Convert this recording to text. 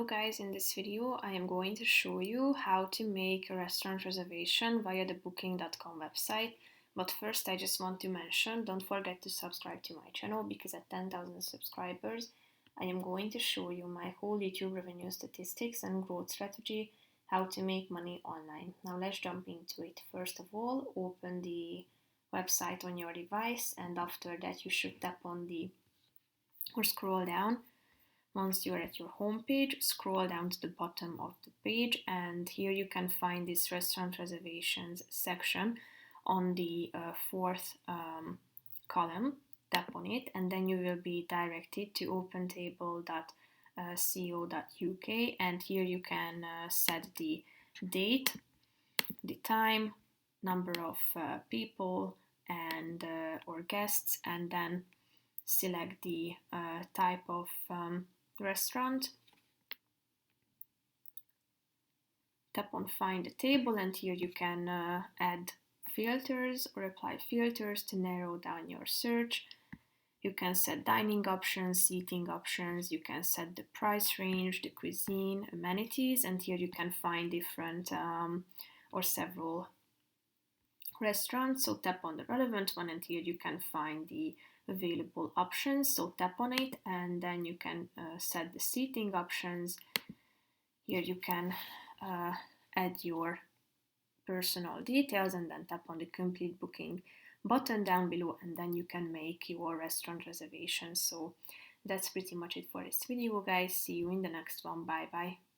guys, in this video I am going to show you how to make a restaurant reservation via the booking.com website. But first I just want to mention, don't forget to subscribe to my channel because at 10,000 subscribers I am going to show you my whole YouTube revenue statistics and growth strategy, how to make money online. Now let's jump into it. First of all, open the website on your device, and after that you should tap on or scroll down. Once you're at your home page, scroll down to the bottom of the page, and here you can find this restaurant reservations section on the fourth column. Tap on it, and then you will be directed to opentable.co.uk, and here you can set the date, the time, number of people and or guests, and then select the type of restaurant. Tap on find a table, and here you can add filters or apply filters to narrow down your search. You can set dining options, seating options, you can set the price range, the cuisine, amenities, and here you can find different or several restaurants. So tap on the relevant one, and here you can find the available options. So tap on it, and then you can set the seating options. Here you can add your personal details, and then tap on the complete booking button down below, and then you can make your restaurant reservation. So that's pretty much it for this video, guys. See you in the next one. Bye bye.